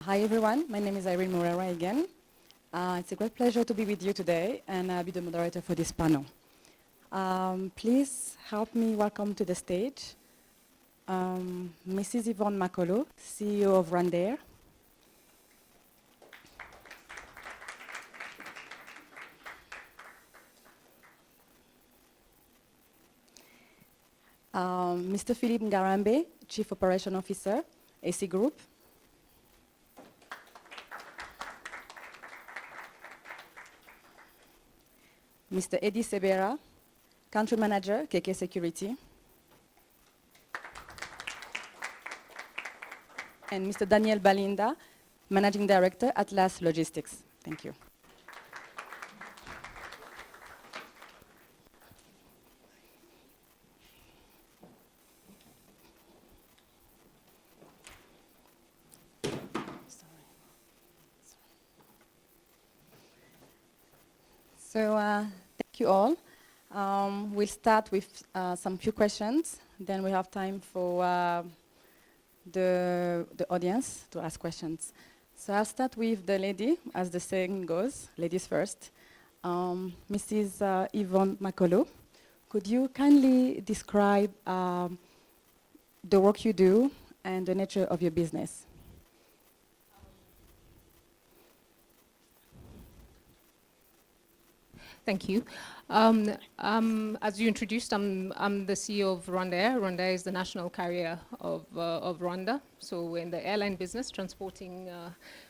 Hi everyone, my name is Irene Morera again. It's a great pleasure to be with you today and be the moderator for this panel. Please help me welcome to the stage Mrs. Yvonne Makolo, CEO of Rwandair. Mr. Philippe Ngarambe, Chief Operation Officer, BK Group. Mr. Eddie Sebera, Country Manager, KK Security. And Mr. Daniel Balinda, Managing Director, Atlas Logistics. Thank you. So thank you all. We'll start with some few questions. Then we have time for the audience to ask questions. So I'll start with the lady, as the saying goes, ladies first. Mrs. Yvonne Makolo, could you kindly describe the work you do and the nature of your business? Thank you. As you introduced, I'm the CEO of Rwandair. Rwandair is the national carrier of Rwanda. So we're in the airline business, transporting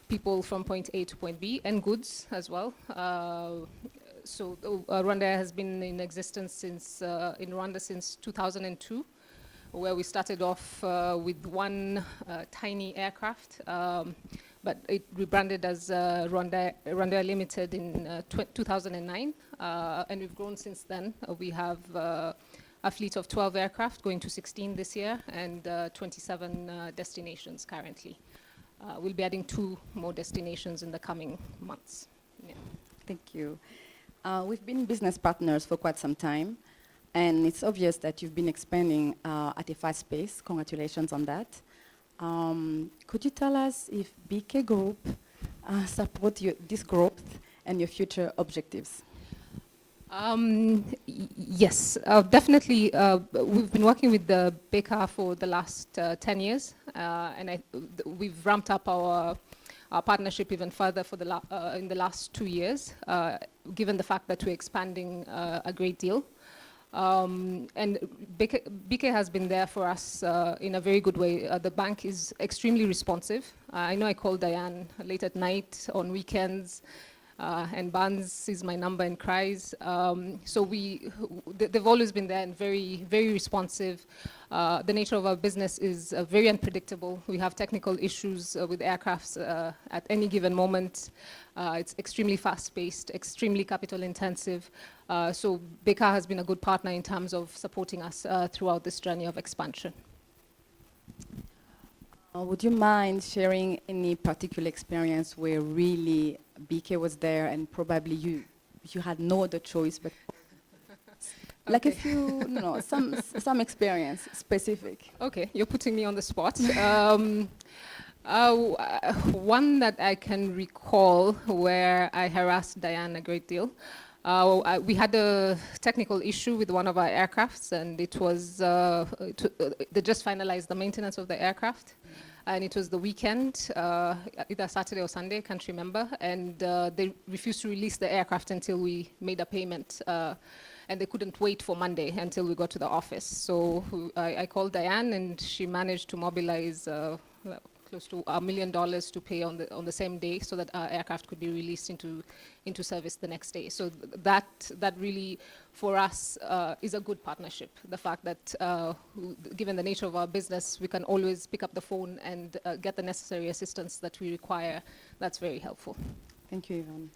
people from point A to point B, and goods as well. Rwandair has been in existence in Rwanda since 2002, where we started off with one tiny aircraft, but it rebranded as Rwandair Limited in 2009, and we've grown since then. We have a fleet of 12 aircraft, going to 16 this year, and 27 destinations currently. We'll be adding 2 more destinations in the coming months. Yeah. Thank you. We've been business partners for quite some time, and it's obvious that you've been expanding at a fast pace. Congratulations on that. Could you tell us if BK Group supports this growth and your future objectives? Yes, definitely. We've been working with the BK for the last 10 years, and we've ramped up our partnership even further for in the last 2 years, given the fact that we're expanding a great deal. And BK has been there for us in a very good way. The bank is extremely responsive. I know I call Diane late at night, on weekends, and Barnes sees my number and cries. So they've always been there and very, very responsive. The nature of our business is very unpredictable. We have technical issues with aircrafts at any given moment. It's extremely fast-paced, extremely capital-intensive. So BK has been a good partner in terms of supporting us throughout this journey of expansion. Would you mind sharing any particular experience where really BK was there and probably you had no other choice but like a few, some experience specific? Okay, you're putting me on the spot. One that I can recall where I harassed Diane a great deal. We had a technical issue with one of our aircrafts, and it was they just finalized the maintenance of the aircraft, and it was the weekend, either Saturday or Sunday, can't remember, and they refused to release the aircraft until we made a payment, and they couldn't wait for Monday until we got to the office. So I called Diane, and she managed to mobilize close to $1 million to pay on the same day, so that our aircraft could be released into service the next day. So that really, for us, is a good partnership. The fact that, given the nature of our business, we can always pick up the phone and get the necessary assistance that we require. That's very helpful. Thank you, Yvonne.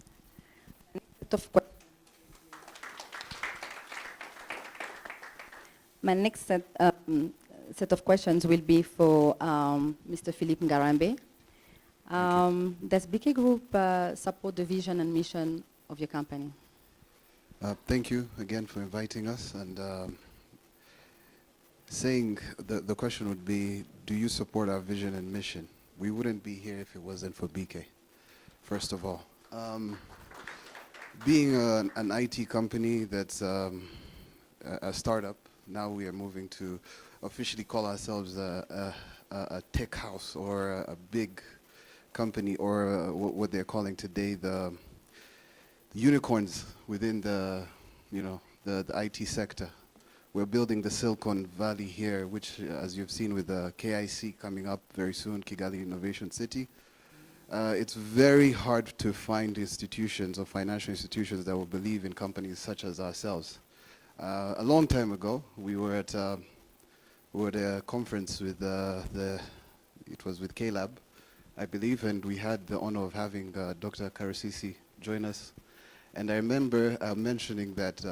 My next set of questions will be for Mr. Philippe Ngarambe. Does BK Group support the vision and mission of your company? Thank you again for inviting us. And the question would be, do you support our vision and mission? we wouldn't be here if it wasn't for BK, first of all. Being an IT company that's a startup, now we are moving to officially call ourselves a tech house or a big company, or what they're calling today the unicorns within the IT sector. We're building the Silicon Valley here, which, as you've seen with the KIC coming up very soon, Kigali Innovation City. It's very hard to find institutions or financial institutions that will believe in companies such as ourselves. A long time ago, we were at a conference with it was with KLab, I believe, and we had the honor of having Dr. Karasisi join us. And I remember mentioning that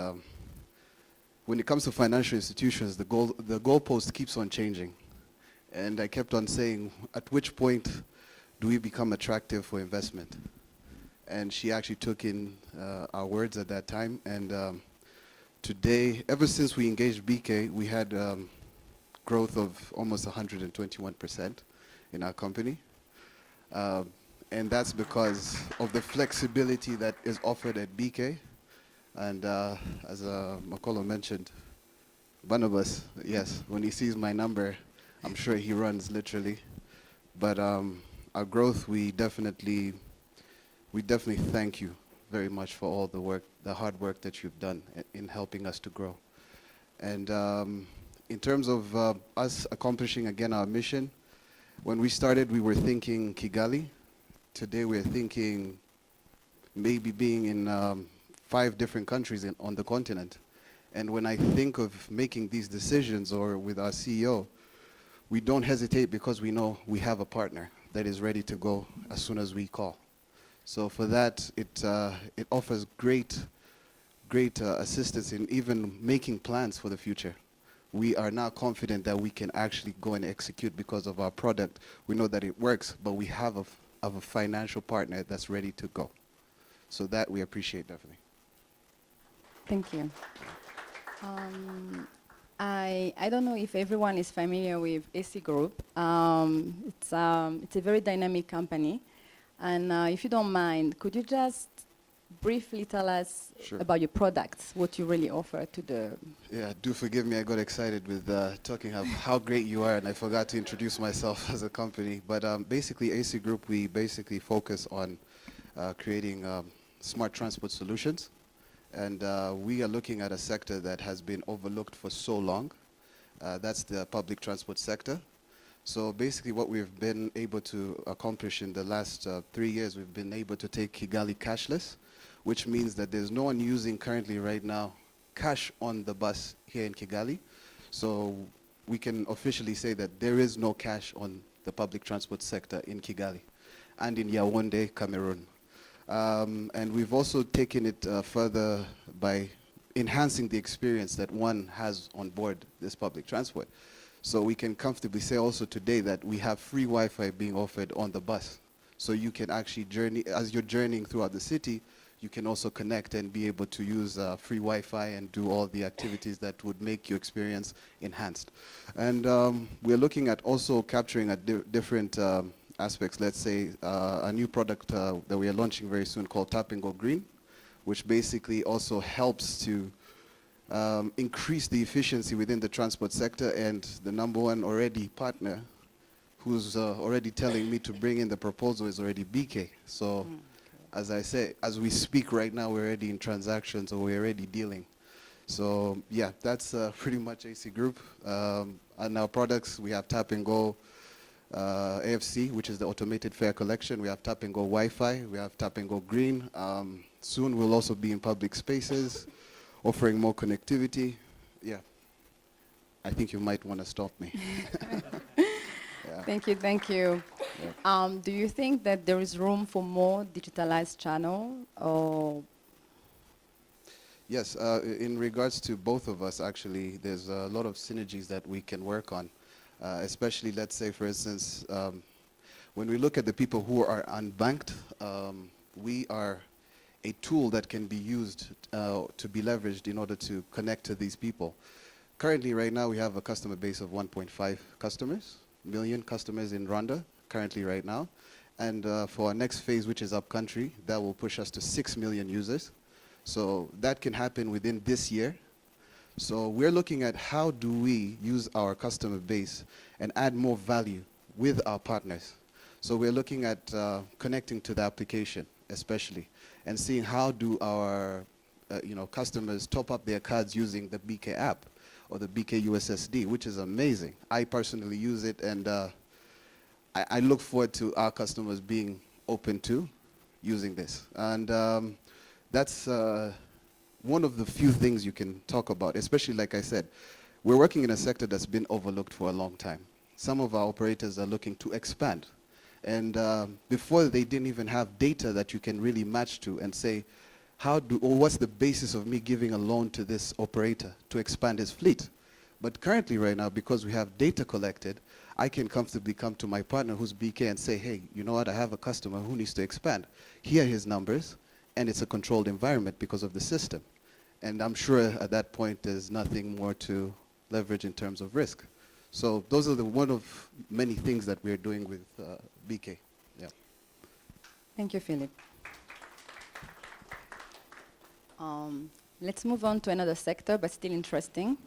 when it comes to financial institutions, the goalpost keeps on changing. And I kept on saying, at which point do we become attractive for investment? And she actually took in our words at that time. And today, ever since we engaged BK, we had growth of almost 121% in our company. And that's because of the flexibility that is offered at BK. And as Makolo mentioned, Barnabas, yes, when he sees my number, I'm sure he runs literally. But our growth, we definitely thank you very much for all the work, the hard work that you've done in helping us to grow. And in terms of us accomplishing again our mission, when we started, we were thinking Kigali. Today, we're thinking maybe being in 5 different countries on the continent. And when I think of making these decisions, or with our CEO, we don't hesitate because we know we have a partner that is ready to go as soon as we call. So for that, it offers great assistance in even making plans for the future. We are now confident that we can actually go and execute because of our product. We know that it works, but we have a financial partner that's ready to go. So that we appreciate definitely. Thank you. I don't know if everyone is familiar with AC Group. It's a very dynamic company. And if you don't mind, could you just briefly tell us Sure. about your products, what you really offer to the... Yeah, do forgive me, I got excited with talking of how great you are, and I forgot to introduce myself as a company. But basically, AC Group, we basically focus on creating smart transport solutions. And we are looking at a sector that has been overlooked for so long. That's the public transport sector. So basically what we've been able to accomplish in the last 3 years, we've been able to take Kigali cashless, which means that there's no one using currently right now cash on the bus here in Kigali. So we can officially say that there is no cash on the public transport sector in Kigali and in Yaoundé, Cameroon. And we've also taken it further by enhancing the experience that one has on board this public transport. So we can comfortably say also today that we have free Wi-Fi being offered on the bus. So you can actually journey, as you're journeying throughout the city, you can also connect and be able to use free Wi-Fi and do all the activities that would make your experience enhanced. And we're looking at also capturing at different aspects. Let's say a new product that we are launching very soon called Tap and Go Green, which basically also helps to increase the efficiency within the transport sector. And the #1 already partner who's already telling me to bring in the proposal is already BK. So as I say, as we speak right now, we're already in transactions, or we're already dealing. So yeah, that's pretty much AC Group. And our products, we have Tap and Go AFC, which is the automated fare collection. We have Tap and Go Wi-Fi. We have Tap and Go Green. Soon we'll also be in public spaces, offering more connectivity. Yeah, I think you might want to stop me. Yeah. Thank you, thank you. Yeah. Do you think that there is room for more digitalized channel, or? Yes, in regards to both of us, actually, there's a lot of synergies that we can work on, especially, let's say, for instance, when we look at the people who are unbanked, we are a tool that can be used to be leveraged in order to connect to these people. Currently, right now, we have a customer base of 1.5 million customers in Rwanda, currently right now. And for our next phase, which is upcountry, that will push us to 6 million users. So that can happen within this year. So we're looking at how do we use our customer base and add more value with our partners. So we're looking at connecting to the application, especially, and seeing how do our customers top up their cards using the BK app or the BK USSD, which is amazing. I personally use it, and I look forward to our customers being open to using this. And that's one of the few things you can talk about, especially, like I said, we're working in a sector that's been overlooked for a long time. Some of our operators are looking to expand. And before, they didn't even have data that you can really match to and say, what's the basis of me giving a loan to this operator to expand his fleet? But currently right now, because we have data collected, I can comfortably come to my partner who's BK and say, hey, you know what, I have a customer who needs to expand. Here are his numbers, and it's a controlled environment because of the system. And I'm sure at that point there's nothing more to leverage in terms of risk. So those are one of many things that we're doing with BK. Yeah. Thank you, Philip. Let's move on to another sector, but still interesting.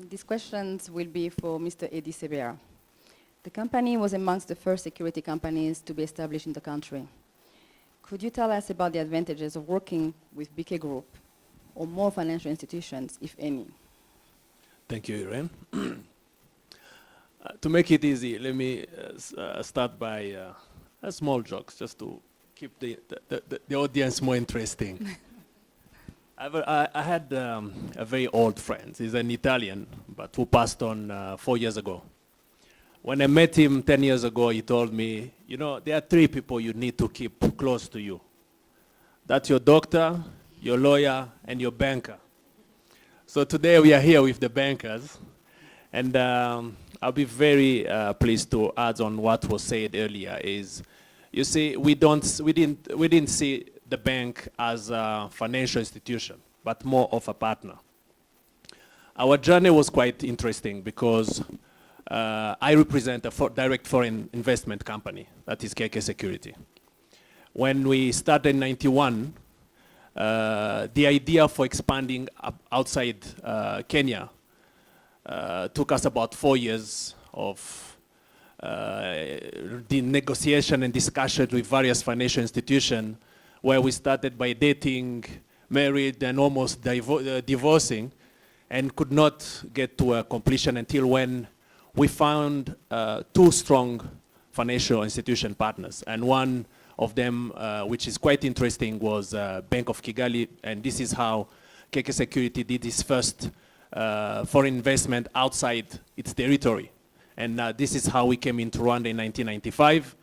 These questions will be for Mr. Eddie Sebera. The company was amongst the first security companies to be established in the country. Could you tell us about the advantages of working with BK Group or more financial institutions, if any? Thank you, Irene. To make it easy, let me start by a small joke, just to keep the audience more interesting. I had a very old friend. He's an Italian, but who passed on 4 years ago. When I met him 10 years ago, he told me, you know, there are 3 people you need to keep close to you. That's your doctor, your lawyer, and your banker. So today we are here with the bankers, and I'll be very pleased to add on what was said earlier. Is, you see, we didn't see the bank as a financial institution, but more of a partner. Our journey was quite interesting because I represent a direct foreign investment company, that is KK Security. When we started in '91, the idea for expanding outside Kenya took us about 4 years of the negotiation and discussion with various financial institutions, where we started by dating, married, and almost divorcing, and could not get to a completion until when we found 2 strong financial institution partners. And one of them, which is quite interesting, was Bank of Kigali, and this is how KK Security did its first foreign investment outside its territory. And this is how we came into Rwanda in 1995.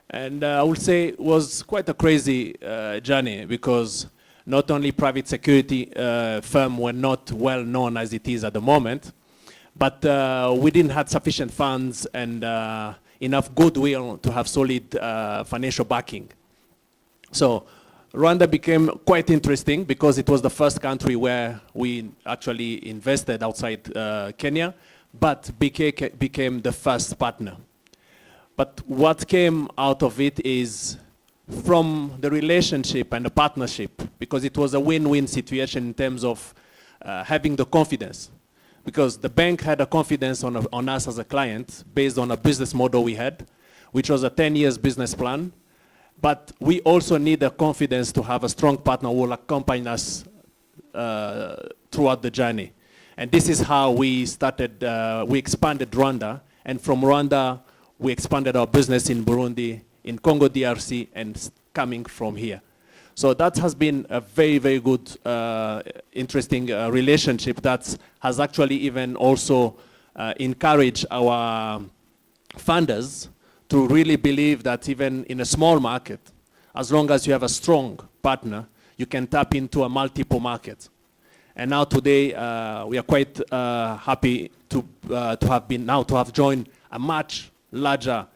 And I would say it was quite a crazy journey, because not only private security firm were not well known as it is at the moment, but we didn't have sufficient funds and enough goodwill to have solid financial backing. So Rwanda became quite interesting because it was the first country where we actually invested outside Kenya, but BK became the first partner. But what came out of it is, from the relationship and the partnership, because it was a win-win situation in terms of having the confidence. Because the bank had a confidence on us as a client based on a business model we had, which was a 10 years business plan. But we also need the confidence to have a strong partner who will accompany us throughout the journey. And this is how we started, we expanded Rwanda. And from Rwanda, we expanded our business in Burundi, in Congo DRC, and coming from here. So that has been a very, very good, interesting relationship that has actually even also encouraged our funders to really believe that even in a small market, as long as you have a strong partner, you can tap into a multiple market. And now today, we are quite happy to have joined a much larger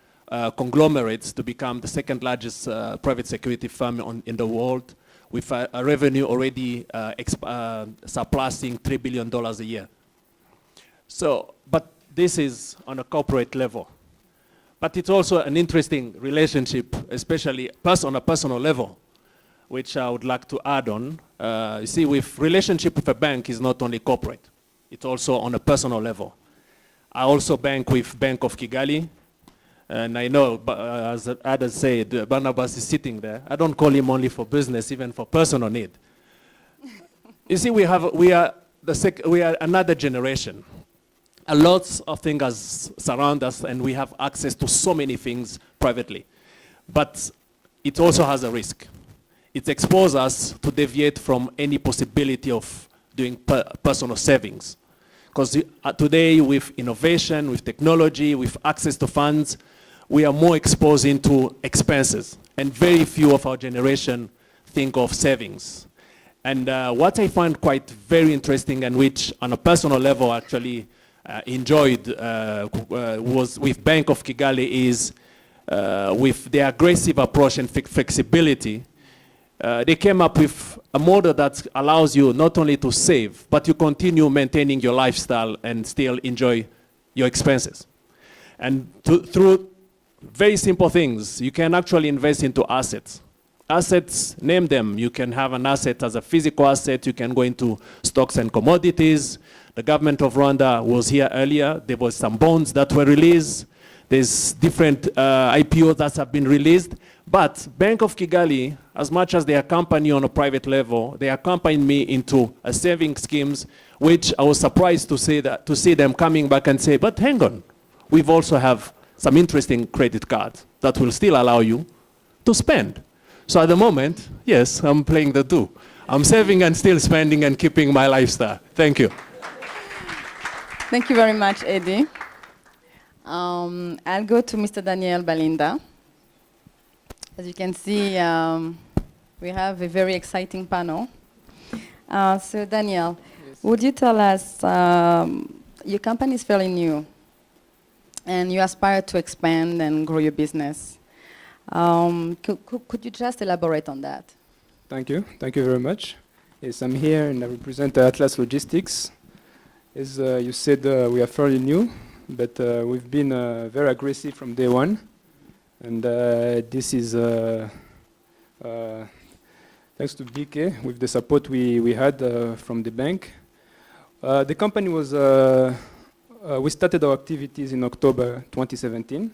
conglomerates to become the second largest private security firm in the world, with a revenue already surpassing $3 billion a year. So, but this is on a corporate level. But it's also an interesting relationship, especially on a personal level, which I would like to add on. You see, with relationship with a bank is not only corporate, it's also on a personal level. I also bank with Bank of Kigali, and I know, as others said, Barnabas is sitting there. I don't call him only for business, even for personal need. You see, we are another generation. A lot of things surround us, and we have access to so many things privately. But it also has a risk. It exposes us to deviate from any possibility of doing personal savings. Because today, with innovation, with technology, with access to funds, we are more exposed into expenses. And very few of our generation think of savings. And what I find quite very interesting, and which on a personal level actually enjoyed was with Bank of Kigali, is with their aggressive approach and flexibility. They came up with a model that allows you not only to save, but you continue maintaining your lifestyle and still enjoy your expenses. And through very simple things, you can actually invest into assets. Assets, name them. You can have an asset as a physical asset. You can go into stocks and commodities. The government of Rwanda was here earlier. There was some bonds that were released. There's different IPOs that have been released. But Bank of Kigali, as much as they accompany you on a private level, they accompanied me into a saving schemes, which I was surprised to see them coming back and say, but hang on, we've also have some interesting credit cards that will still allow you to spend. So at the moment, yes, I'm playing the two. I'm saving and still spending and keeping my lifestyle. Thank you. Thank you very much, Eddie. I'll go to Mr. Daniel Balinda. As you can see, we have a very exciting panel. So Daniel, yes, would you tell us, your company is fairly new, and you aspire to expand and grow your business. Could you just elaborate on that? Thank you very much. Yes, I'm here and I represent Atlas Logistics. As you said, we are fairly new, but we've been very aggressive from day one. And this is thanks to BK, with the support we had from the bank. The company was, we started our activities in October 2017.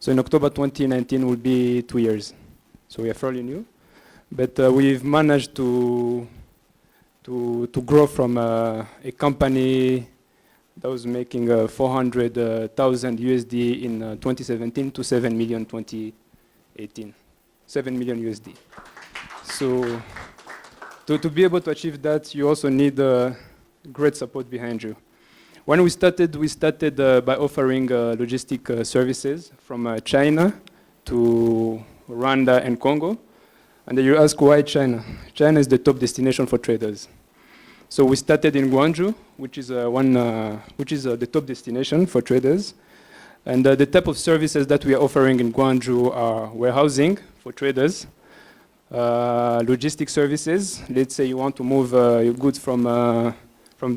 So in October 2019 will be 2 years. So we are fairly new. But we've managed to grow from a company that was making 400,000 USD in 2017 to 7 million 2018. 7 million USD. So to be able to achieve that, you also need great support behind you. When we started by offering logistic services from China to Rwanda and Congo. And then you ask, why China? China is the top destination for traders. So we started in Guangzhou, which is the top destination for traders. And the type of services that we are offering in Guangzhou are warehousing for traders, logistic services. Let's say you want to move your goods from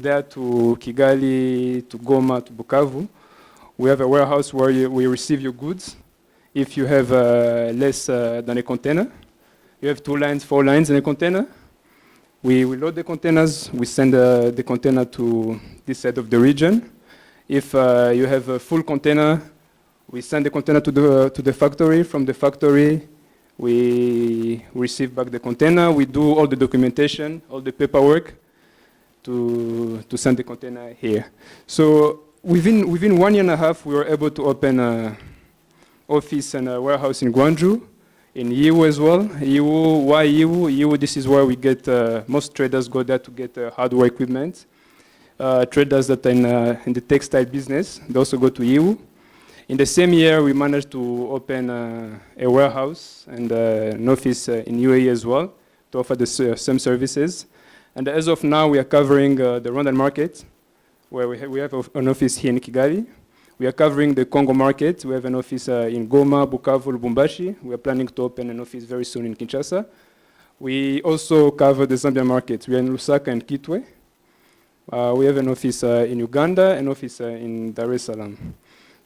there to Kigali, to Goma, to Bukavu. We have a warehouse where we receive your goods. If you have less than a container, you have 2 lines, 4 lines in a container. We load the containers, we send the container to this side of the region. If you have a full container, we send the container to the factory. From the factory, we receive back the container. We do all the documentation, all the paperwork to send the container here. So within 1 year and a half, we were able to open an office and a warehouse in Guangzhou, in Yiwu as well. Yiwu, why Yiwu? Yiwu, this is where we get, most traders go there to get hardware equipment. Traders that are in the textile business, they also go to Yiwu. In the same year, we managed to open a warehouse and an office in UAE as well to offer the same services. And as of now, we are covering the Rwandan market, where we have an office here in Kigali. We are covering the Congo market. We have an office in Goma, Bukavu, Lubumbashi. We are planning to open an office very soon in Kinshasa. We also cover the Zambian market. We are in Lusaka and Kitwe. We have an office in Uganda, an office in Dar es Salaam.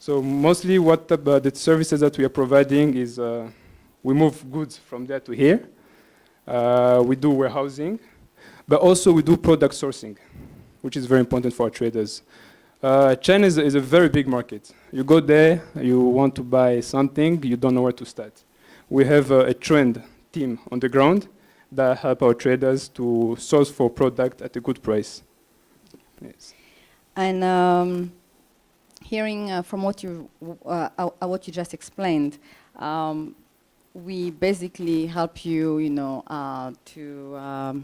So mostly what the services that we are providing is we move goods from there to here. We do warehousing, but also we do product sourcing, which is very important for our traders. China is a very big market. You go there, you want to buy something, you don't know where to start. We have a trend team on the ground that help our traders to source for product at a good price. Yes. And hearing from what you just explained, we basically help you, to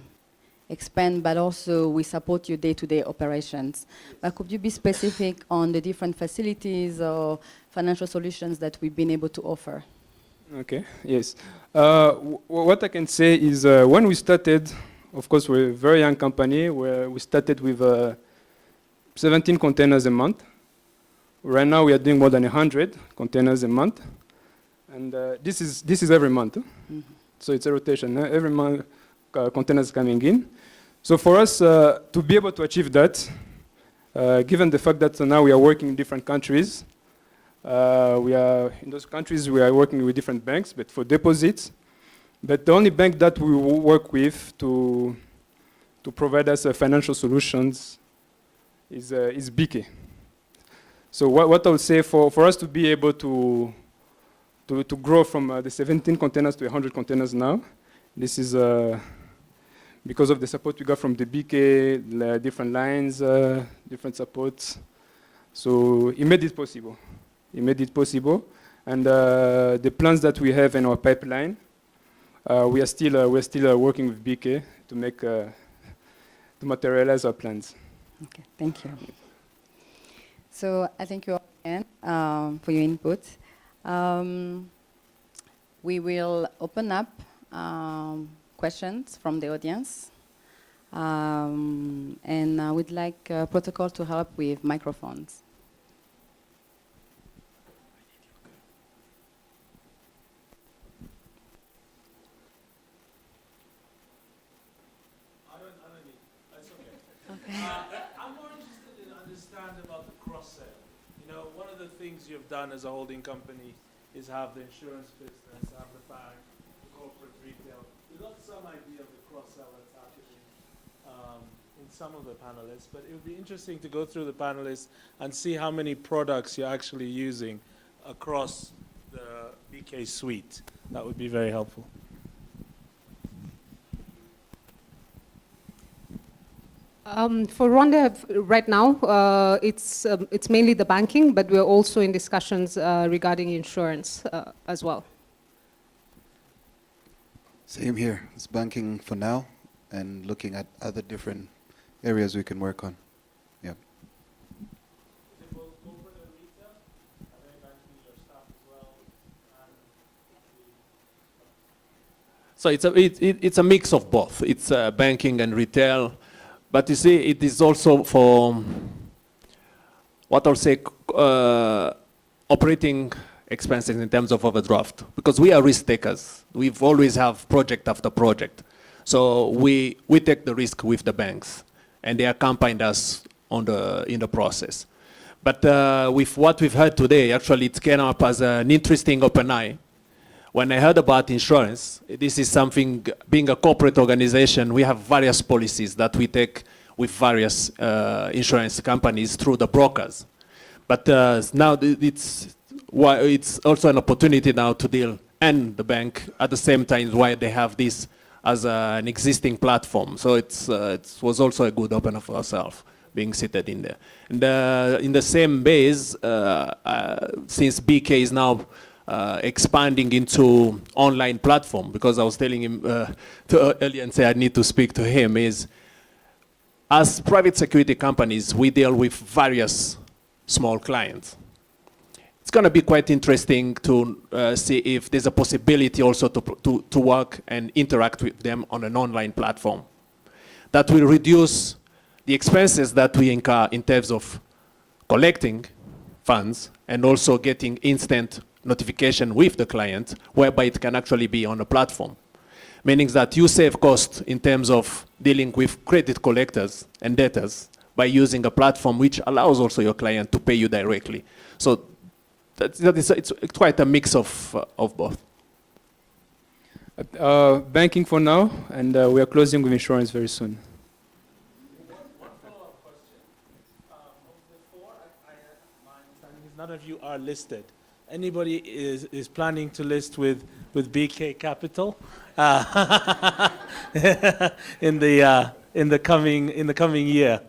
expand, but also we support your day-to-day operations. But could you be specific on the different facilities or financial solutions that we've been able to offer? Okay, yes. What I can say is when we started, of course, we're a very young company where we started with 17 containers a month. Right now we are doing more than 100 containers a month. And this is every month. Mm-hmm. So it's a rotation. Every month containers coming in. So for us to be able to achieve that, given the fact that now we are working in different countries, we are in those countries we are working with different banks, but for deposits. But the only bank that we work with to provide us financial solutions is BK. So what I would say for us to be able to grow from the 17 containers to 100 containers now, this is because of the support we got from the BK, different lines, different supports. So it made it possible. It made it possible. And the plans that we have in our pipeline, we are still working with BK to make to materialize our plans. Okay, thank you. So I thank you all again for your input. We will open up questions from the audience. And I would like protocol to help with microphones. I'm more interested in understand about the cross-sale. You know, one of the things you've done as a holding company is have the insurance business, have the bank, the corporate retail. We got some idea of the cross-sell that's happening in some of the panelists, but it would be interesting to go through the panelists and see how many products you're actually using across the BK suite. That would be very helpful. For Rwanda, right now, it's mainly the banking, but we're also in discussions regarding insurance as well. Same here. It's banking for now and looking at other different areas we can work on. Yeah. Is it both corporate and retail? Are they banking your staff as well? So it's a mix of both. It's banking and retail. But you see, it is also for what I'll say operating expenses in terms of overdraft, because we are risk takers. We've always have project after project. So we take the risk with the banks, and they accompanied us in the process. But with what we've heard today, actually it came up as an interesting open eye. When I heard about insurance, this is something, being a corporate organization, we have various policies that we take with various insurance companies through the brokers. But now it's also an opportunity now to deal and the bank at the same time while they have this as an existing platform. So it was also a good opener for ourselves being seated in there. And in the same base, since BK is now expanding into online platform, because I was telling him earlier and say I need to speak to him, is as private security companies, we deal with various small clients. It's going to be quite interesting to see if there's a possibility also to work and interact with them on an online platform. That will reduce the expenses that we incur in terms of collecting funds and also getting instant notification with the client, whereby it can actually be on a platform. Meaning that you save cost in terms of dealing with credit collectors and debtors by using a platform which allows also your client to pay you directly. So it's quite a mix of both. Banking for now, and we are closing with insurance very soon. One follow-up question. Of the four, my understanding is none of you are listed. Anybody is planning to list with BK Capital in the coming year?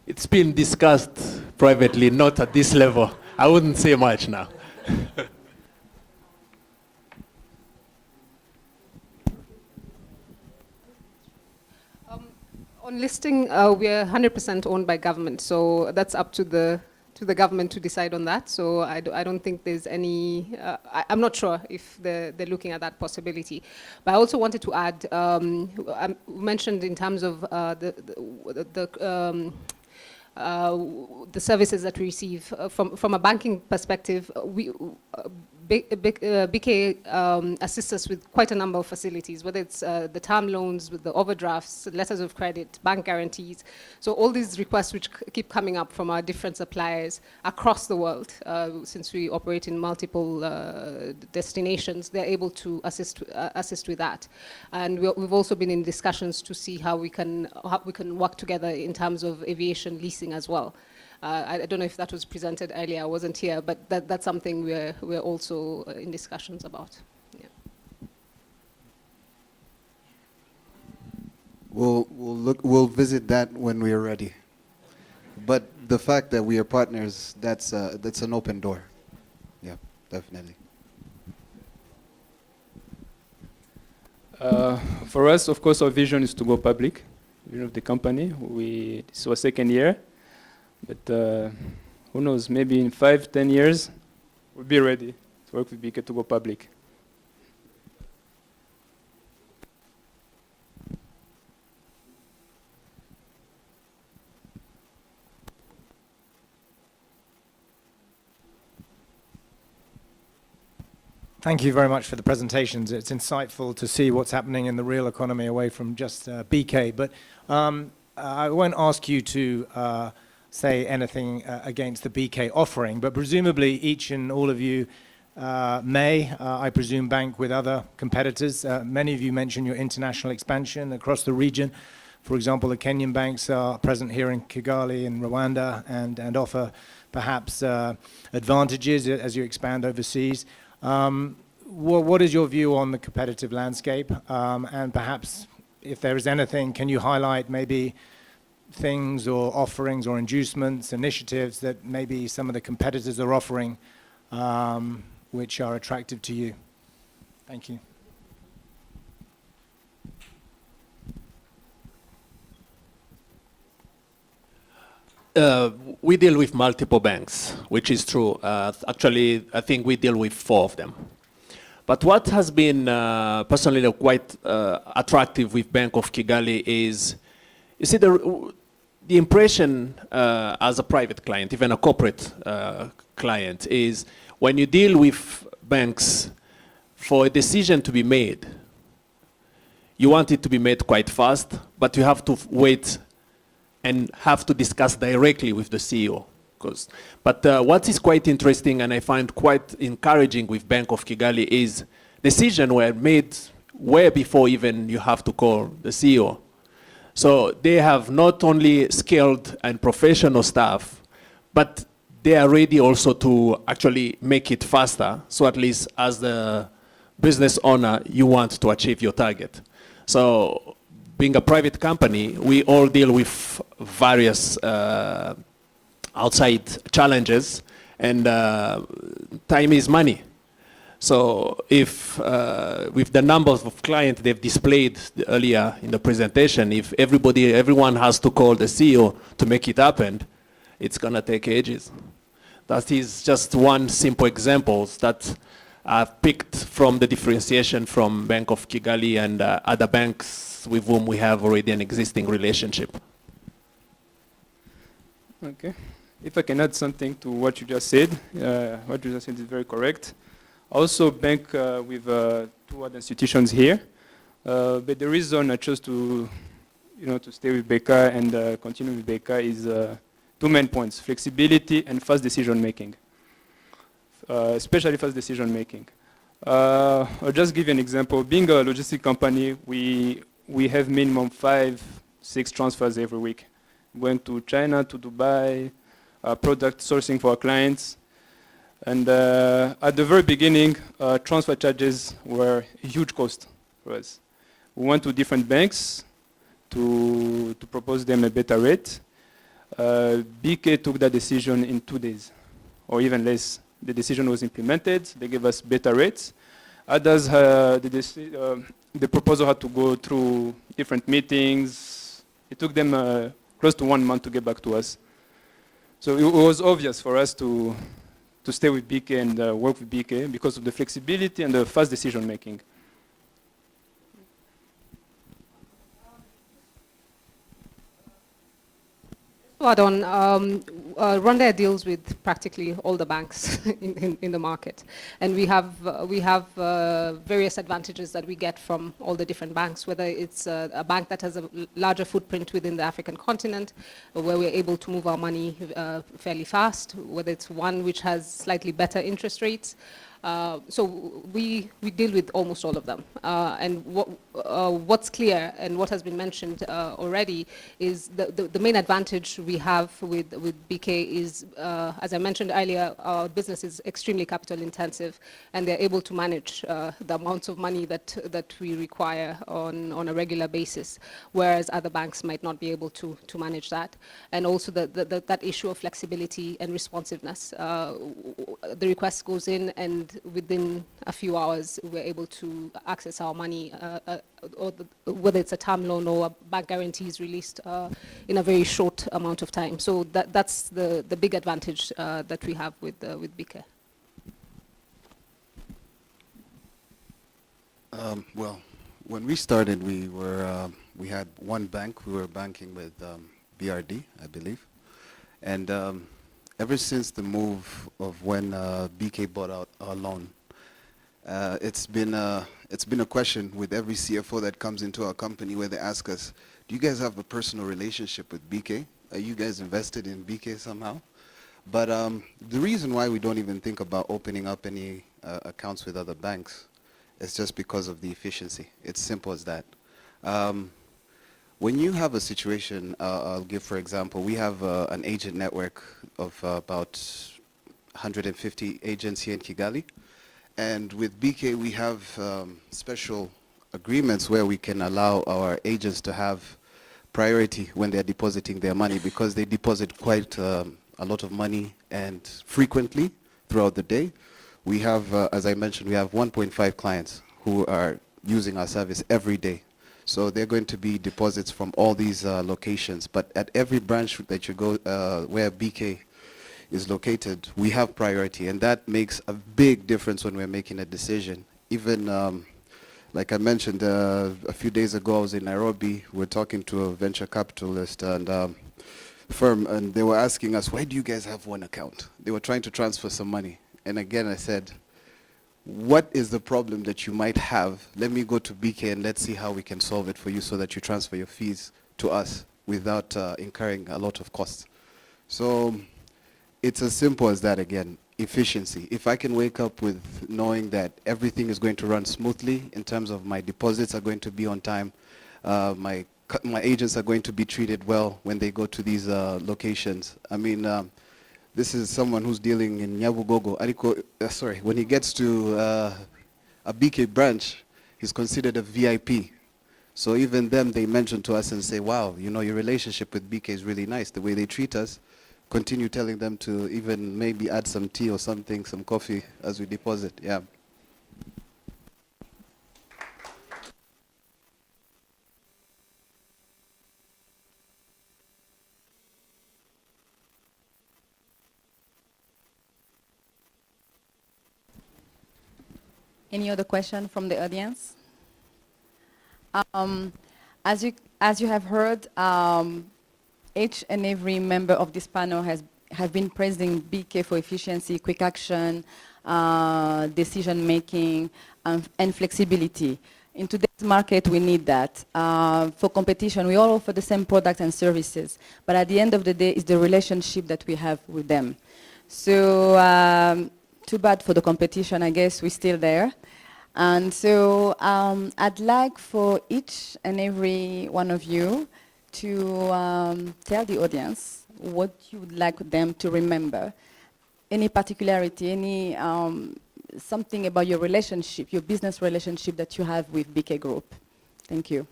It's been discussed privately, not at this level. I wouldn't say much now. On listing, we are 100% owned by government, so that's up to the government to decide on that. So I don't think there's any. I'm not sure if they're looking at that possibility. But I also wanted to add. I mentioned in terms of the services that we receive from a banking perspective. BK assists us with quite a number of facilities, whether it's the term loans, with the overdrafts, letters of credit, bank guarantees. So all these requests which keep coming up from our different suppliers across the world, since we operate in multiple destinations, they're able to assist with that. And we've also been in discussions to see how we can work together in terms of aviation leasing as well. I don't know if that was presented earlier. I wasn't here, but that's something we're also in discussions about. Yeah. We'll visit that when we are ready. But the fact that we are partners, that's an open door. Yeah, definitely. For us, of course, our vision is to go public. Vision of the company. This was second year. But who knows, maybe in 5-10 years, we'll be ready to work with BK to go public. Thank you very much for the presentations. It's insightful to see what's happening in the real economy away from just BK. But I won't ask you to say anything against the BK offering, but presumably each and all of you may, I presume, bank with other competitors. Many of you mentioned your international expansion across the region. For example, the Kenyan banks are present here in Kigali and Rwanda and offer perhaps advantages as you expand overseas. What is your view on the competitive landscape? And perhaps, if there is anything, can you highlight maybe things or offerings or inducements, initiatives that maybe some of the competitors are offering which are attractive to you? Thank you. We deal with multiple banks, which is true. Actually, I think we deal with 4 of them. But what has been personally quite attractive with Bank of Kigali is, you see, the impression as a private client, even a corporate client, is when you deal with banks, for a decision to be made, you want it to be made quite fast, but you have to wait and have to discuss directly with the CEO. But what is quite interesting and I find quite encouraging with Bank of Kigali is decisions were made way before even you have to call the CEO. So they have not only skilled and professional staff, but they are ready also to actually make it faster. So at least as the business owner, you want to achieve your target. So being a private company, we all deal with various outside challenges, and time is money. So if with the numbers of clients they've displayed earlier in the presentation, if everyone has to call the CEO to make it happen, it's gonna take ages. That is just one simple example that I've picked from the differentiation from Bank of Kigali and other banks with whom we have already an existing relationship. Okay. If I can add something to what you just said, what you just said is very correct. I also bank with 2 other institutions here, but the reason I chose to stay with BK and continue with BK is 2 main points: flexibility and fast decision making. especially fast decision making. I'll just give you an example. Being a logistic company, we have minimum 5, 6 transfers every week. Going to China, to Dubai, product sourcing for our clients. And at the very beginning, transfer charges were a huge cost for us. We went to different banks to propose them a better rate. BK took that decision in 2 days, or even less. The decision was implemented. They gave us better rates. Others, the proposal had to go through different meetings. It took them close to 1 month to get back to us. So it was obvious for us to stay with BK and work with BK because of the flexibility and the fast decision making. To add on, Rwanda deals with practically all the banks in the market, and we have various advantages that we get from all the different banks. Whether it's a bank that has a larger footprint within the African continent, where we're able to move our money fairly fast. Whether it's one which has slightly better interest rates. So we deal with almost all of them. And what's clear and what has been mentioned already is the main advantage we have with BK is, as I mentioned earlier, our business is extremely capital intensive, and they're able to manage the amounts of money that we require on a regular basis, whereas other banks might not be able to manage that. And also that issue of flexibility and responsiveness. The request goes in, and within a few hours, we're able to access our money, or whether it's a term loan or a bank guarantee is released in a very short amount of time. So that's the big advantage that we have with BK. Well, when we started, we had one bank. We were banking with BRD, I believe, and ever since the move of when BK bought out our loan, it's been a question with every CFO that comes into our company where they ask us, do you guys have a personal relationship with BK? Are you guys invested in BK somehow? But the reason why we don't even think about opening up any accounts with other banks is just because of the efficiency. It's simple as that. When you have a situation, I'll give for example, we have an agent network of about 150 agents here in Kigali. And with BK, we have special agreements where we can allow our agents to have priority when they're depositing their money, because they deposit quite a lot of money and frequently throughout the day. We have, as I mentioned, we have 1.5 clients who are using our service every day. So they're going to be deposits from all these locations. But at every branch that you go, where BK is located, we have priority. And that makes a big difference when we're making a decision. Even, like I mentioned, a few days ago, I was in Nairobi. We're talking to a venture capitalist and firm, and they were asking us, why do you guys have one account? They were trying to transfer some money. And again, I said, what is the problem that you might have? Let me go to BK and let's see how we can solve it for you so that you transfer your fees to us without incurring a lot of costs. So it's as simple as that again, efficiency. If I can wake up with knowing that everything is going to run smoothly in terms of my deposits are going to be on time, my agents are going to be treated well when they go to these locations. I mean, this is someone who's dealing in Nyabugogo. Sorry, when he gets to a BK branch, he's considered a VIP. So even them, they mention to us and say, wow, you know, your relationship with BK is really nice. The way they treat us, continue telling them to even maybe add some tea or something, some coffee as we deposit, yeah. Any other question from the audience? As you have heard, each and every member of this panel have been praising BK for efficiency, quick action, decision making, and flexibility. In today's market, we need that. For competition, we all offer the same products and services, but at the end of the day, it's the relationship that we have with them. So too bad for the competition. I guess we're still there. And so I'd like for each and every one of you to tell the audience what you would like them to remember. Any particularity, any something about your relationship, your business relationship that you have with BK Group. Thank you.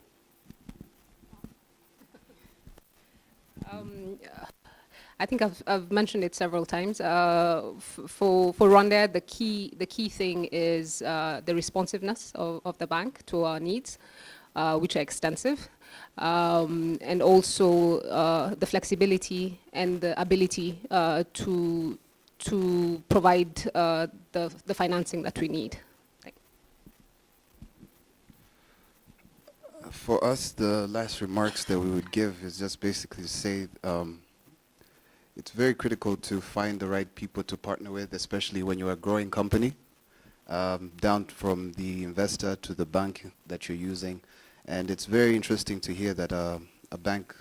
I think I've mentioned it several times. For Rwanda, the key thing is the responsiveness of the bank to our needs, which are extensive, and also the flexibility and the ability to provide the financing that we need. For us, the last remarks that we would give is just basically to say it's very critical to find the right people to partner with, especially when you're a growing company, down from the investor to the bank that you're using. And it's very interesting to hear that a bank,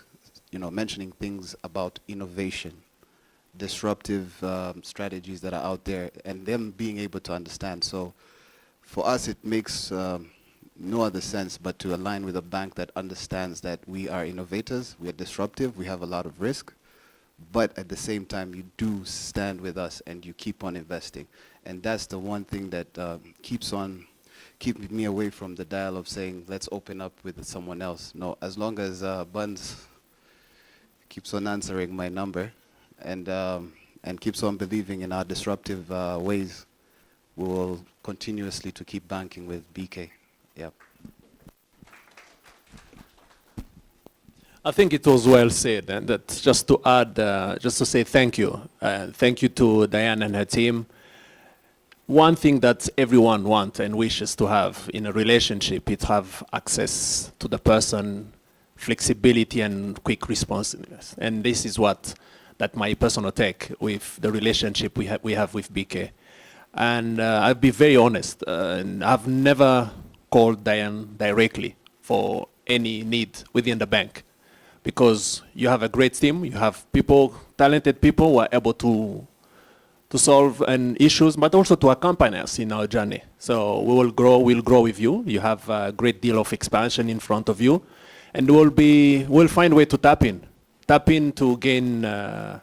mentioning things about innovation, disruptive strategies that are out there, and them being able to understand. So for us, it makes no other sense but to align with a bank that understands that we are innovators, we are disruptive, we have a lot of risk, but at the same time you do stand with us and you keep on investing. And that's the one thing that keeping me away from the dial of saying let's open up with someone else. No, as long as Buns keeps on answering my number and keeps on believing in our disruptive ways, we will continuously to keep banking with BK. Yeah. I think it was well said, and that just to add, just to say thank you. Thank you to Diane and her team. One thing that everyone wants and wishes to have in a relationship is have access to the person, flexibility and quick responsiveness. And this is that my personal take with the relationship we have with BK. And I'll be very honest, and I've never called Diane directly for any need within the bank, because you have a great team, you have people, talented people who are able to solve issues, but also to accompany us in our journey. So we'll grow with you. You have a great deal of expansion in front of you, and we'll find a way to tap in to gain the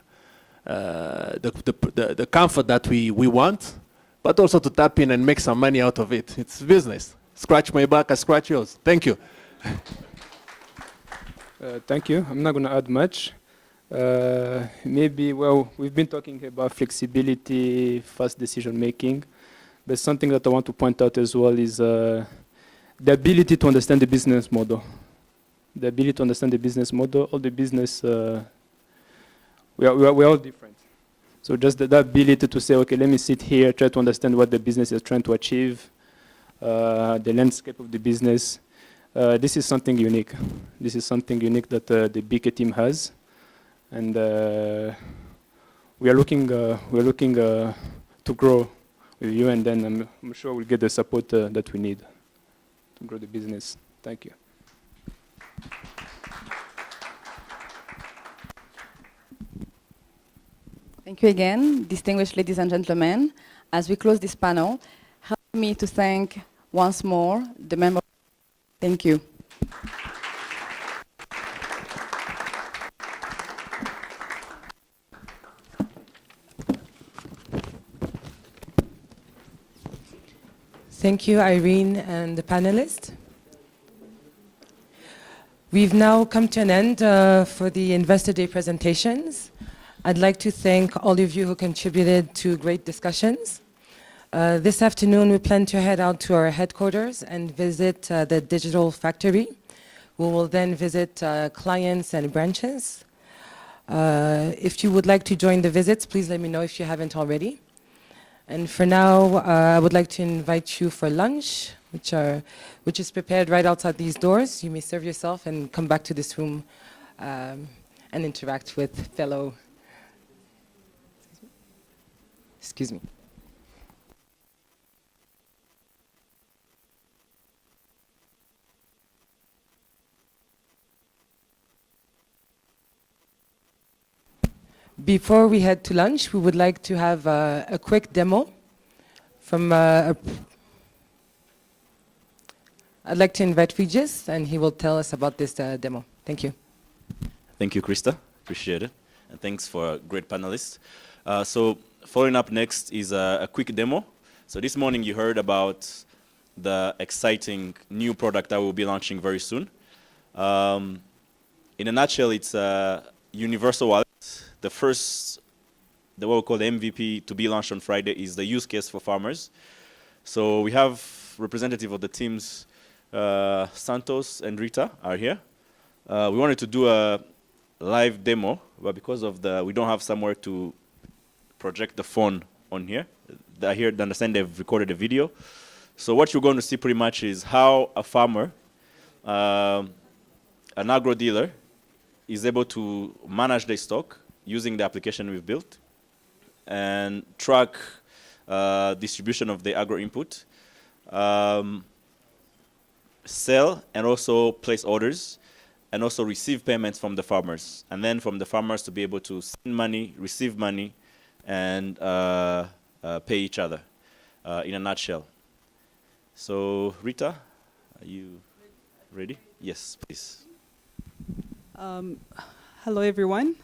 comfort that we want, but also to tap in and make some money out of it. It's business. Scratch my back, I scratch yours. Thank you. Thank you. I'm not going to add much. We've been talking about flexibility, fast decision making, but something that I want to point out as well is the ability to understand the business model. The ability to understand the business model, all the business, we're all different. So just the ability to say, okay, let me sit here, try to understand what the business is trying to achieve, the landscape of the business. This is something unique. This is something unique that the BK team has, and we are looking to grow with you, and then I'm sure we'll get the support that we need to grow the business. Thank you. Thank you again, distinguished ladies and gentlemen. As we close this panel, help me to thank once more the members. Thank you. Thank you, Irene and the panelists. We've now come to an end for the Investor Day presentations. I'd like to thank all of you who contributed to great discussions. This afternoon, we plan to head out to our headquarters and visit the digital factory. We will then visit clients and branches. If you would like to join the visits, please let me know if you haven't already. And for now, I would like to invite you for lunch, which is prepared right outside these doors. You may serve yourself and come back to this room and interact with fellow. Excuse me. Before we head to lunch, we would like to have a quick demo from I'd like to invite Regis, and he will tell us about this demo. Thank you. Thank you, Krista. Appreciate it. And thanks for a great panelist. So following up next is a quick demo. So this morning you heard about the exciting new product that we'll be launching very soon. In a nutshell, it's a universal wallet. What we call the MVP to be launched on Friday is the use case for farmers. So we have representative of the teams, Santos and Rita are here. We wanted to do a live demo, but because of we don't have somewhere to project the phone on here. I hear, understand they've recorded a video. So what you're going to see pretty much is how a farmer, an agro dealer, is able to manage their stock using the application we've built and track distribution of the agro input, sell and also place orders, and also receive payments from the farmers. And then from the farmers to be able to send money, receive money, and pay each other in a nutshell. So Rita, are you ready? Yes, please. Hello, everyone.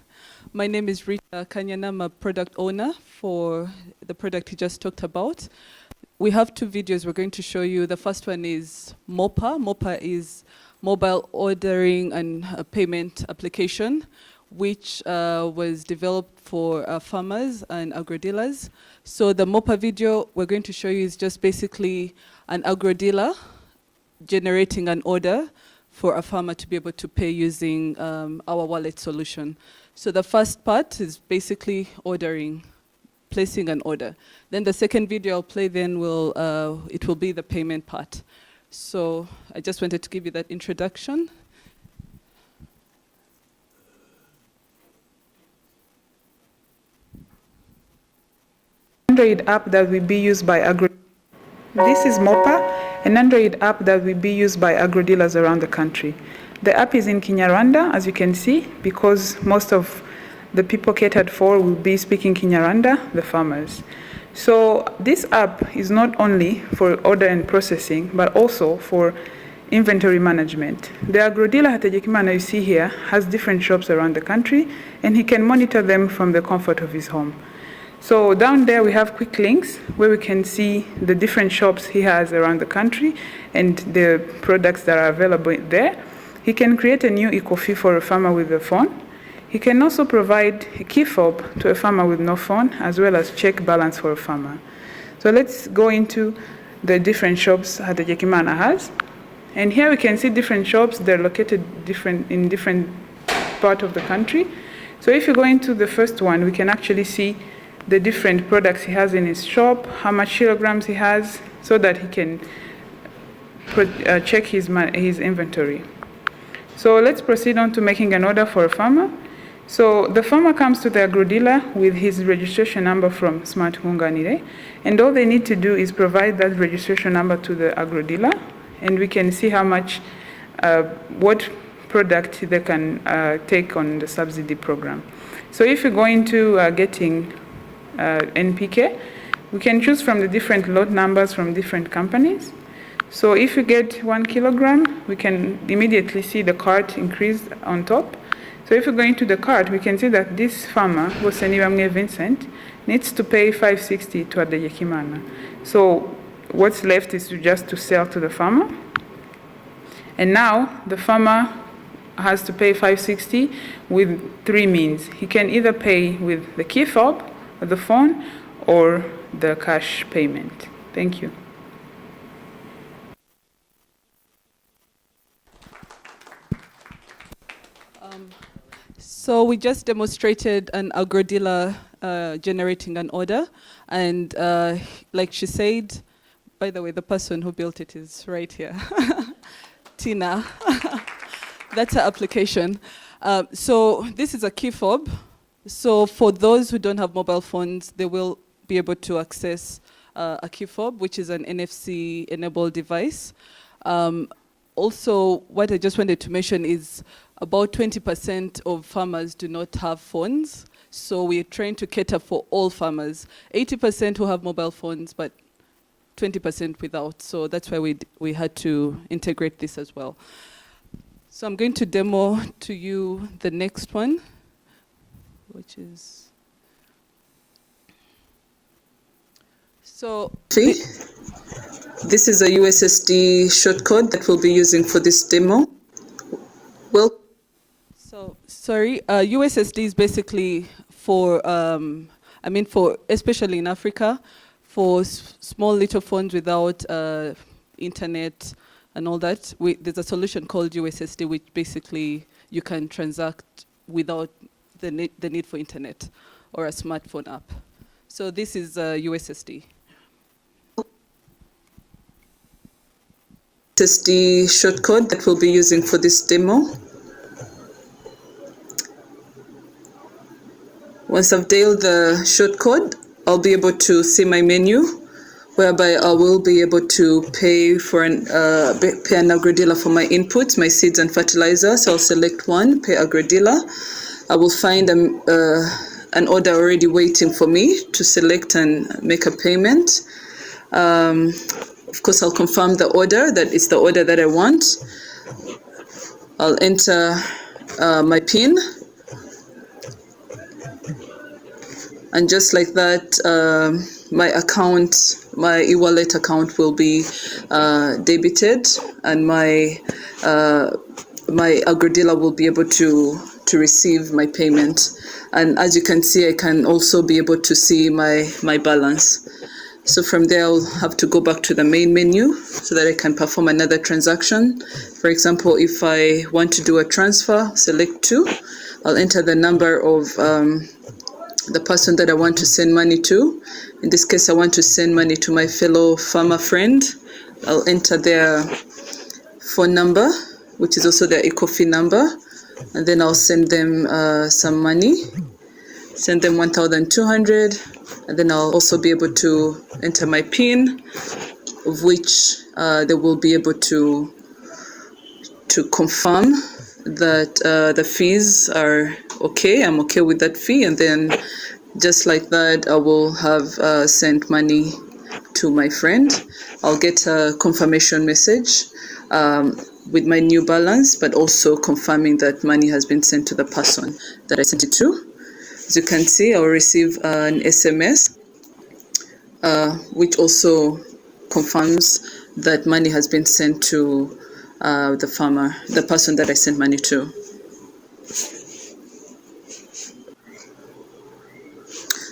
My name is Rita Kanyana. I'm a product owner for the product he just talked about. We have two videos we're going to show you. The first one is MOPA. MOPA is Mobile Ordering and Payment Application, which was developed for farmers and agro-dealers. So the MOPA video we're going to show you is just basically an agro-dealer generating an order for a farmer to be able to pay using our wallet solution. So the first part is basically ordering, placing an order. Then the second video I'll play then it will be the payment part. So I just wanted to give you that introduction. Android app that will be used by This is MOPA, an Android app that will be used by agro-dealers around the country. The app is in Kinyarwanda, as you can see, because most of the people catered for will be speaking Kinyarwanda, the farmers. So this app is not only for order and processing, but also for inventory management. The agro-dealer Hategekimana you see here has different shops around the country, and he can monitor them from the comfort of his home. So down there we have quick links where we can see the different shops he has around the country and the products that are available there. He can create a new eco-fee for a farmer with a phone. He can also provide a key fob to a farmer with no phone, as well as check balance for a farmer. So let's go into the different shops Hategekimana has. And here we can see different shops. They're located in different parts of the country. So if you go into the first one, we can actually see the different products he has in his shop, how much kilograms he has, so that he can check his inventory. So let's proceed on to making an order for a farmer. So the farmer comes to the agro-dealer with his registration number from Smart Hunganire, and all they need to do is provide that registration number to the agro-dealer, and we can see how much, what product they can take on the subsidy program. So if you go into getting NPK, we can choose from the different lot numbers from different companies. So if you get 1 kilogram, we can immediately see the cart increase on top. So if you go into the cart, we can see that this farmer, Bosenibamwe Vincent, needs to pay 560 to Hategekimana. So what's left is just to sell to the farmer. And now the farmer has to pay 560 with 3 means. He can either pay with the key fob, the phone, or the cash payment. Thank you. So we just demonstrated an agro-dealer generating an order, and like she said, by the way, the person who built it is right here, Tina. That's her application. So this is a key fob. So for those who don't have mobile phones, they will be able to access a key fob, which is an NFC-enabled device. Also, what I just wanted to mention is about 20% of farmers do not have phones. So we're trying to cater for all farmers. 80% who have mobile phones, but 20% without. So that's why we had to integrate this as well. So I'm going to demo to you the next one, which is, so this is a USSD shortcode that we'll be using for this demo. Well, so sorry, USSD is basically for, for especially in Africa, for small little phones without internet and all that. There's a solution called USSD, which basically you can transact without the need for internet or a smartphone app. So this is USSD. USSD shortcode that we'll be using for this demo. Once I've dialed the shortcode, I'll be able to see my menu, whereby I will be able to pay for pay an agri-dealer for my inputs, my seeds and fertilizer. So I'll select one, pay agri-dealer. I will find an order already waiting for me to select and make a payment. Of course, I'll confirm the order, that it's the order that I want. I'll enter my PIN. And just like that, my account, my e-wallet account will be debited, and my agri-dealer will be able to receive my payment. And as you can see, I can also be able to see my balance. So from there, I'll have to go back to the main menu so that I can perform another transaction. For example, if I want to do a transfer, select 2. I'll enter the number of the person that I want to send money to. In this case, I want to send money to my fellow farmer friend. I'll enter their phone number, which is also their EcoFi number, and then I'll send them some money. Send them 1,200, and then I'll also be able to enter my PIN, of which they will be able to confirm that the fees are okay. I'm okay with that fee, and then just like that, I will have sent money to my friend. I'll get a confirmation message with my new balance, but also confirming that money has been sent to the person that I sent it to. As you can see, I'll receive an SMS, which also confirms that money has been sent to the farmer, the person that I sent money to.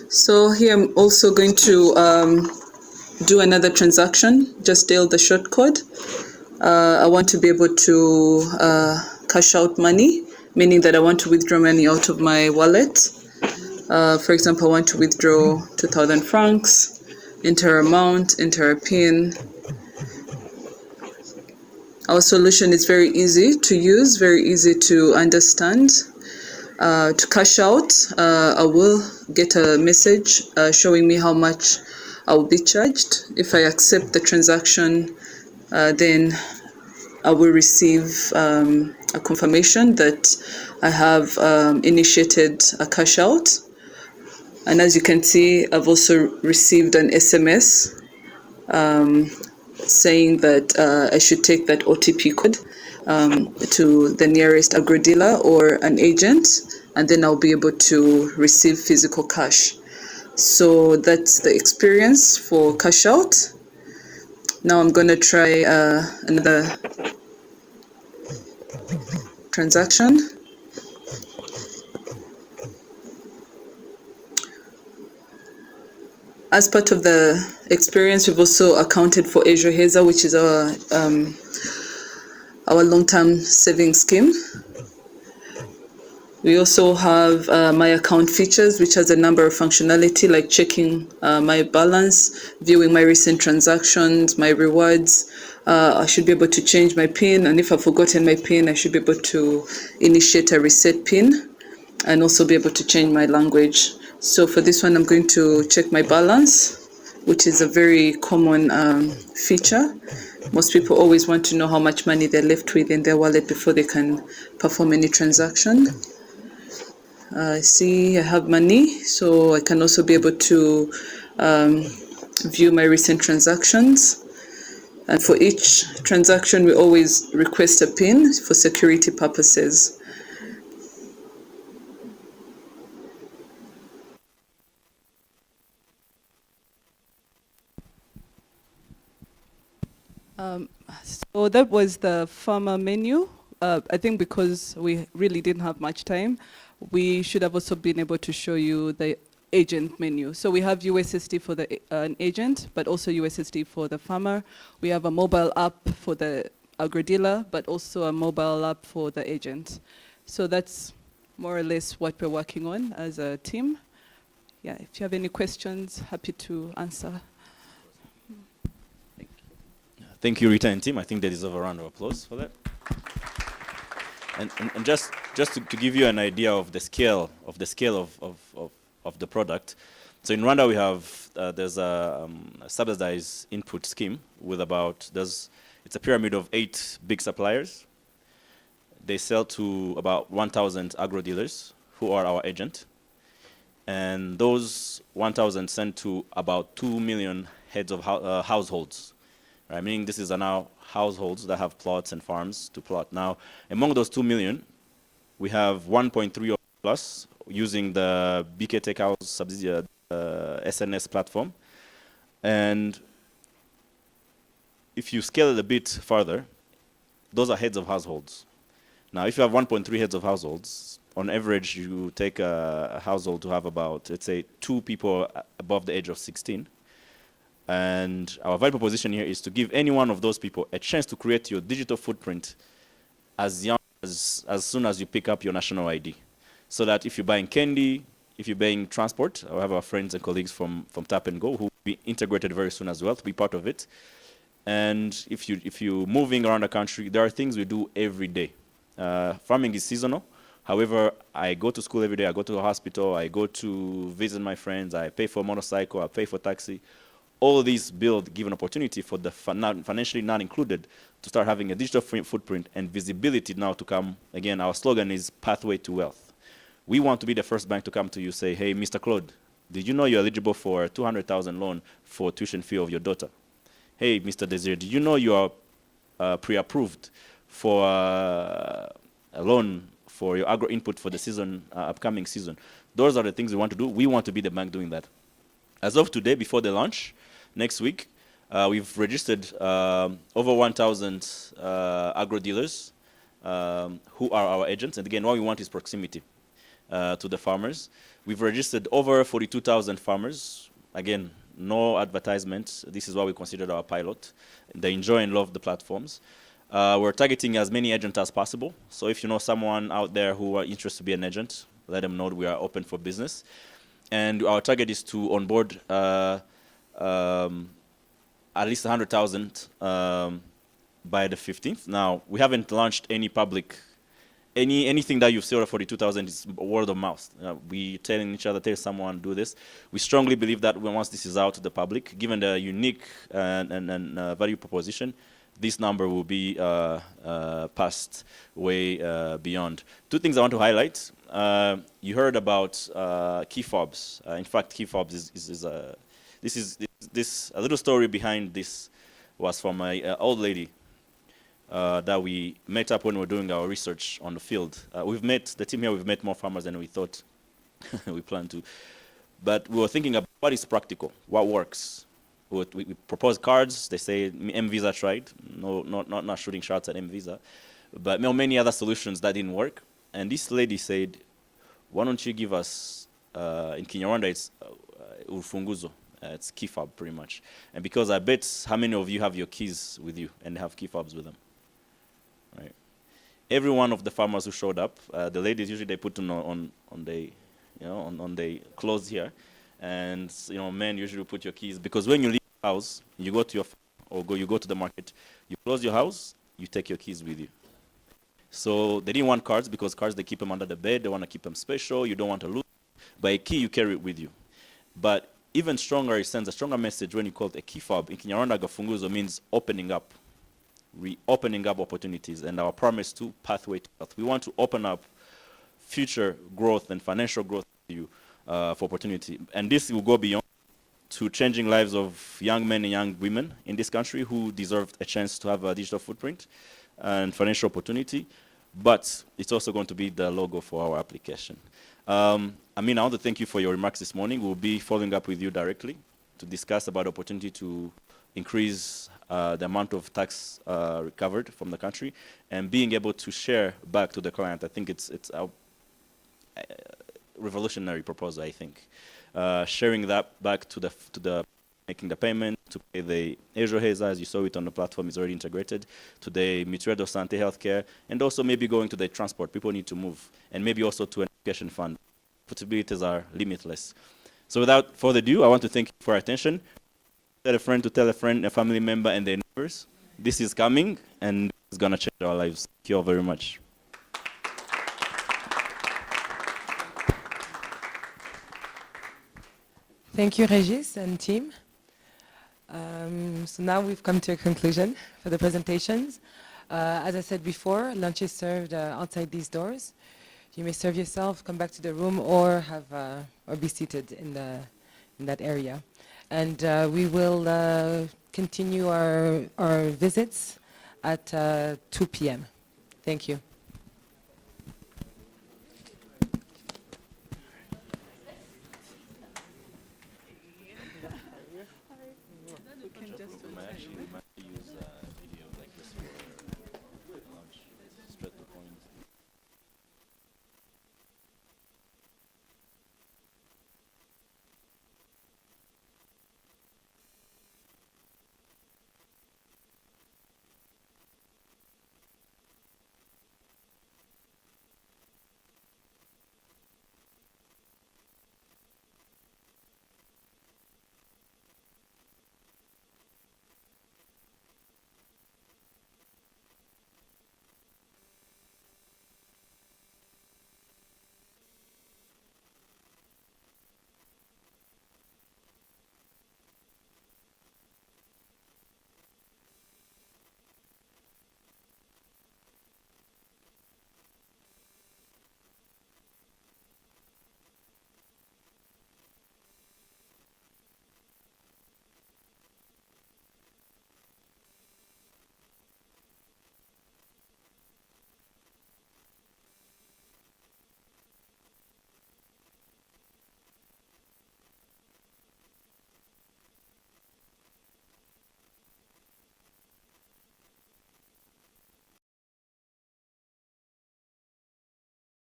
So here I'm also going to do another transaction, just dial the shortcode. I want to be able to cash out money, meaning that I want to withdraw money out of my wallet. For example, I want to withdraw 2,000 francs, enter amount, enter a PIN. Our solution is very easy to use, very easy to understand. To cash out, I will get a message showing me how much I will be charged. If I accept the transaction, then I will receive a confirmation that I have initiated a cash out. And as you can see, I've also received an SMS saying that I should take that OTP code to the nearest agri-dealer or an agent, and then I'll be able to receive physical cash. So that's the experience for cash out. Now I'm going to try another transaction. As part of the experience, we've also accounted for Asia Heza, which is our long-term savings scheme. We also have my account features, which has a number of functionality like checking my balance, viewing my recent transactions, my rewards. I should be able to change my PIN, and if I've forgotten my PIN, I should be able to initiate a reset PIN and also be able to change my language. So for this one, I'm going to check my balance, which is a very common feature. Most people always want to know how much money they're left with in their wallet before they can perform any transaction. I see I have money, so I can also be able to view my recent transactions. And for each transaction, we always request a PIN for security purposes. So that was the farmer menu. I think because we really didn't have much time, we should have also been able to show you the agent menu. So we have USSD for the an agent, but also USSD for the farmer. We have a mobile app for the agri-dealer, but also a mobile app for the agent. So that's more or less what we're working on as a team. Yeah, if you have any questions, happy to answer. Thank you, Rita and team. I think they deserve a round of applause for that. And just to give you an idea of the scale of the product. So in Rwanda we have there's a subsidized input scheme with it's a pyramid of 8 big suppliers. They sell to about 1,000 agro dealers who are our agent, and those 1,000 send to about 2 million heads of households. Right, meaning this is now households that have plots and farms to plot. Now, among those 2 million, we have 1.3 plus using the BK Tech House subsidiary SNS platform. And if you scale it a bit further, those are heads of households. Now, if you have 1.3 heads of households, on average, you take a household to have about, let's say, 2 people above the age of 16. And our value proposition here is to give any one of those people a chance to create your digital footprint as soon as you pick up your national ID. So that if you're buying candy, if you're buying transport, I have our friends and colleagues from Tap and Go who will be integrated very soon as well to be part of it. And if you're moving around the country, there are things we do every day. Farming is seasonal. However, I go to school every day, I go to the hospital, I go to visit my friends, I pay for a motorcycle, I pay for taxi. All of these give an opportunity for the financially not included to start having a digital footprint and visibility now to come. Again, our slogan is Pathway to Wealth. We want to be the first bank to come to you say, hey, Mr. Claude, did you know you're eligible for a 200,000 loan for tuition fee of your daughter? Hey, Mr. Desir, did you know you are pre-approved for a loan for your agro input for the season, upcoming season? Those are the things we want to do. We want to be the bank doing that. As of today, before the launch, next week, we've registered over 1,000 agro dealers who are our agents. And again, what we want is proximity to the farmers. We've registered over 42,000 farmers. Again, no advertisements. This is what we considered our pilot. They enjoy and love the platforms. We're targeting as many agents as possible. So if you know someone out there who are interested to be an agent, let them know we are open for business. And our target is to onboard at least 100,000 by the 15th. Now, we haven't launched any public, anything that you've seen of 42,000 is word of mouth. We telling each other, tell someone, do this. We strongly believe that once this is out to the public, given the unique and value proposition, this number will be passed way beyond. 2 things I want to highlight. You heard about key fobs. In fact, key fobs is a little story behind this was from an old lady that we met up when we were doing our research on the field. The team here, we've met more farmers than we thought we planned to. But we were thinking about what is practical, what works. We propose cards. They say M-Visa tried. No, not shooting shots at M-Visa. But many other solutions that didn't work. And this lady said, why don't you give us, in Kinyarwanda, it's ufunguzo. It's key fob, pretty much. And because I bet how many of you have your keys with you and have key fobs with them, right? Every one of the farmers who showed up, the ladies usually they put on the clothes here, and men usually put your keys because when you leave the house, you go to your farm or you go to the market, you close your house, you take your keys with you. So they didn't want cards because cards they keep them under the bed. They want to keep them special. You don't want to lose. By a key, you carry it with you. But even stronger, it sends a stronger message when you call it a key fob. In Kinyarwanda, gafunguzo means opening up, opening up opportunities, and our promise to Pathway to Wealth. We want to open up future growth and financial growth to you for opportunity. And this will go beyond to changing lives of young men and young women in this country who deserve a chance to have a digital footprint and financial opportunity. But it's also going to be the logo for our application. I want to thank you for your remarks this morning. We'll be following up with you directly to discuss about the opportunity to increase the amount of tax recovered from the country and being able to share back to the client. I think it's a revolutionary proposal, I think. Sharing that back to the making the payment, to pay the Azure Hazer, as you saw it on the platform, is already integrated, to the Mutuelle de Santé healthcare, and also maybe going to the transport. People need to move, and maybe also to an education fund. Possibilities are limitless. So without further ado, I want to thank you for your attention. Tell a friend to tell a friend, a family member, and their neighbors. This is coming, and it's going to change our lives. Thank you all very much. Thank you, Regis and team. So now we've come to a conclusion for the presentations. As I said before, lunch is served outside these doors. You may serve yourself, come back to the room, or have or be seated in that area. And we will continue our visits at 2 p.m. Thank you.